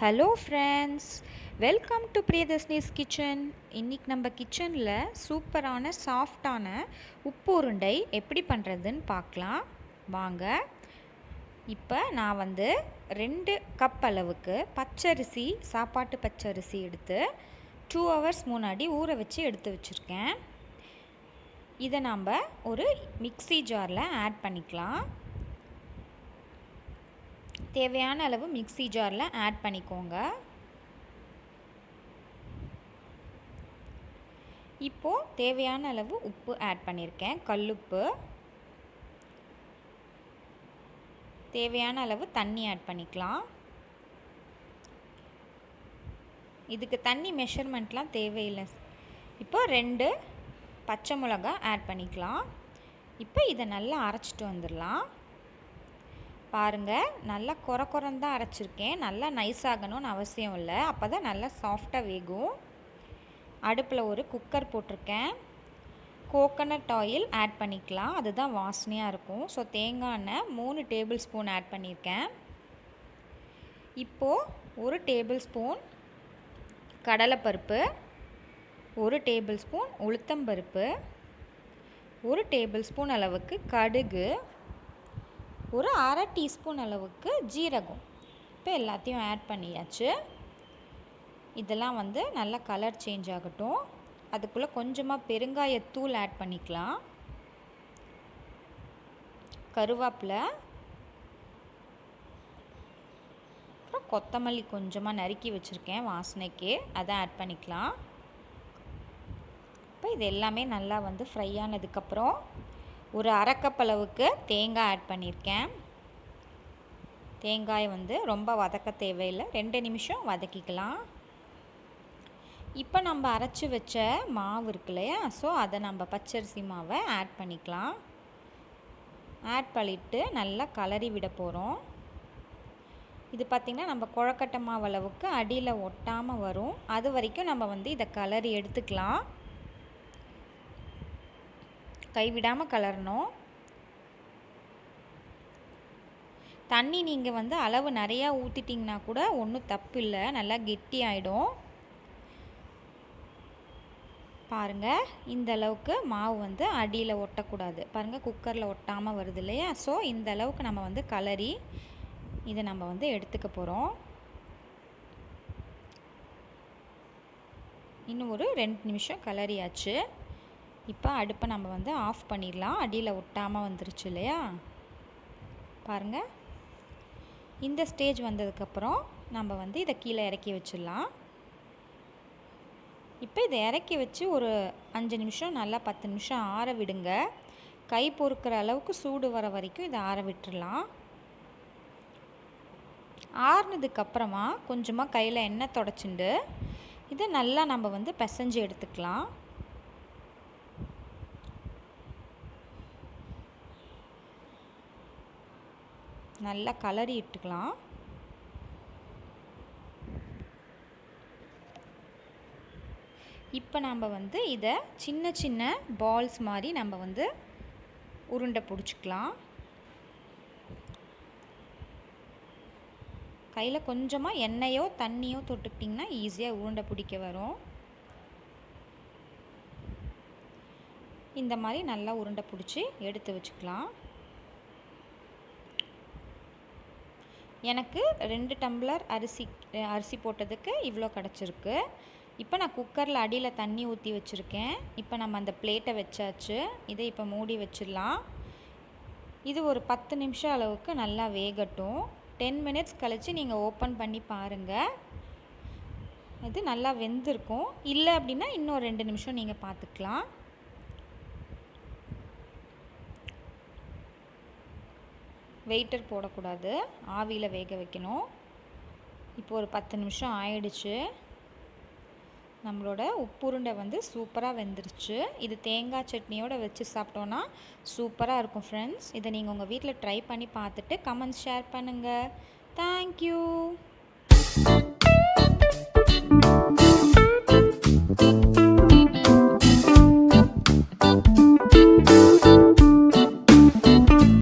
Hello friends, welcome to Priyadarshini's kitchen. இன்றைக்கி நம்ம கிச்சனில் சூப்பரான சாஃப்டான உப்பு உருண்டை எப்படி பண்ணுறதுன்னு பார்க்கலாம் வாங்க. இப்போ நான் 2 கப் அளவுக்கு பச்சரிசி, சாப்பாட்டு பச்சரிசி எடுத்து 2 ஹவர்ஸ் முன்னாடி ஊற வச்சு எடுத்து வச்சுருக்கேன். இதை நாம் ஒரு மிக்ஸி ஜாரில் ஆட் பண்ணிக்கலாம். தேவையான அளவு மிக்ஸி ஜாரில் ஆட் பண்ணிக்கோங்க. இப்போது தேவையான அளவு உப்பு ஆட் பண்ணியிருக்கேன், கல்லுப்பு. தேவையான அளவு தண்ணி ஆட் பண்ணிக்கலாம். இதுக்கு தண்ணி மெஷர்மெண்ட்லாம் தேவையில்லை. இப்போ 2 பச்சை மிளகாய் ஆட் பண்ணிக்கலாம். இப்போ இதை நல்லா அரைச்சிட்டு வந்துடலாம். பாருங்கள், நல்லா குறந்தான் அரைச்சிருக்கேன். நல்லா நைஸாகணும்னு அவசியம் இல்லை, அப்போ தான் நல்லா சாஃப்டாக வேகும். அடுப்பில் ஒரு குக்கர் போட்டிருக்கேன். கோகனட் ஆயில் ஆட் பண்ணிக்கலாம், அதுதான் வாசனையாக இருக்கும். ஸோ தேங்காய் எண்ணெய் 3 டேபிள் ஸ்பூன் ஆட் பண்ணியிருக்கேன். இப்போது 1 டேபிள் ஸ்பூன் கடலைப்பருப்பு, 1 டேபிள் ஸ்பூன் உளுத்தம்பருப்பு, 1 டேபிள் ஸ்பூன் அளவுக்கு கடுகு, ஒரு அரை டீஸ்பூன் அளவுக்கு ஜீரகம். இப்போ எல்லாத்தையும் ஆட் பண்ணியாச்சு. இதெல்லாம் நல்லா கலர் சேஞ்ச் ஆகட்டும். அதுக்குள்ளே கொஞ்சமாக பெருங்காயத்தூள் ஆட் பண்ணிக்கலாம். கருவேப்பிலை, அப்புறம் கொத்தமல்லி கொஞ்சமாக நறுக்கி வச்சுருக்கேன் வாசனைக்கு, அதை ஆட் பண்ணிக்கலாம். இப்போ இது எல்லாமே நல்லா ஃப்ரை ஆனதுக்கப்புறம் ஒரு அரை கப் அளவுக்கு தேங்காய் ஆட் பண்ணியிருக்கேன். தேங்காய் ரொம்ப வதக்க தேவையில்லை, 2 நிமிஷம் வதக்கிக்கலாம். இப்போ நம்ம அரைச்சி வச்ச மாவு இருக்கு இல்லையா, ஸோ அதை நம்ம பச்சரிசி மாவை ஆட் பண்ணிக்கலாம். ஆட் பண்ணிவிட்டு நல்லா கலரி விட போகிறோம். இது பார்த்திங்கன்னா நம்ம கொழக்கட்டை மாவு அளவுக்கு அடியில் ஒட்டாமல் வரும். அது வரைக்கும் நம்ம இதை கலரி எடுத்துக்கலாம். கைவிடாமல் கலரணும். தண்ணி நீங்கள் அளவு நிறையா ஊற்றிட்டிங்கன்னா கூட ஒன்றும் தப்பு இல்லை, நல்லா கெட்டி ஆகிடும். பாருங்கள், இந்த அளவுக்கு மாவு அடியில் ஒட்டக்கூடாது. பாருங்கள், குக்கரில் ஒட்டாமல் வருது இல்லையா. ஸோ இந்த அளவுக்கு நம்ம கலரி இதை நம்ம எடுத்துக்க போகிறோம். இன்னும் ஒரு 2 நிமிஷம் கலரியாச்சு. இப்போ அடுப்பை நம்ம ஆஃப் பண்ணிடலாம். அடியில் ஒட்டாமல் வந்துருச்சு இல்லையா. பாருங்கள், இந்த ஸ்டேஜ் வந்ததுக்கப்புறம் நம்ம இதை கீழே இறக்கி வச்சிடலாம். இப்போ இதை இறக்கி வச்சு ஒரு 5 நிமிஷம் நல்லா 10 நிமிஷம் ஆற விடுங்க. கை பொறுக்கிற அளவுக்கு சூடு வர வரைக்கும் இதை ஆற விட்டுடலாம். ஆறுனதுக்கப்புறமா கொஞ்சமாக கையில் எண்ணெய் தொடச்சிண்டு இதை நல்லா நம்ம பிசைஞ்சு எடுத்துக்கலாம். நல்லா கலரி இட்டுக்கலாம். இப்போ நம்ம இதை சின்ன சின்ன பால்ஸ் மாதிரி நம்ம உருண்டை பிடிச்சிக்கலாம். கையில் கொஞ்சமாக எண்ணெயோ தண்ணியோ தொட்டுக்கிட்டிங்கன்னா ஈஸியாக உருண்டை பிடிக்க வரும். இந்த மாதிரி நல்லா உருண்டை பிடிச்சி எடுத்து வச்சுக்கலாம். எனக்கு 2 டம்ளர் அரிசி போட்டதுக்கு இவ்வளோ கிடச்சிருக்கு. இப்போ நான் குக்கரில் அடியில் தண்ணி ஊற்றி வச்சுருக்கேன். இப்போ நம்ம அந்த பிளேட்டை வச்சாச்சு. இதை இப்போ மூடி வச்சிடலாம். இது ஒரு 10 நிமிஷம் அளவுக்கு நல்லா வேகட்டும். 10 மினிட்ஸ் கழித்து நீங்கள் ஓப்பன் பண்ணி பாருங்கள். இது நல்லா வெந்திருக்கும். இல்லை அப்படின்னா இன்னும் 2 நிமிஷம் நீங்கள் பார்த்துக்கலாம். வெயிட்டர் போடக்கூடாது, ஆவியில் வேக வைக்கணும். இப்போ ஒரு 10 நிமிஷம் ஆயிடுச்சு. நம்மளோட உப்புருண்டை சூப்பராக வெந்துருச்சு. இது தேங்காய் சட்னியோடு வச்சு சாப்பிட்டோன்னா சூப்பராக இருக்கும் ஃப்ரெண்ட்ஸ். இதை நீங்கள் உங்கள் வீட்டில் ட்ரை பண்ணி பார்த்துட்டு கமெண்ட்ஸ் ஷேர் பண்ணுங்கள். தேங்க்யூ.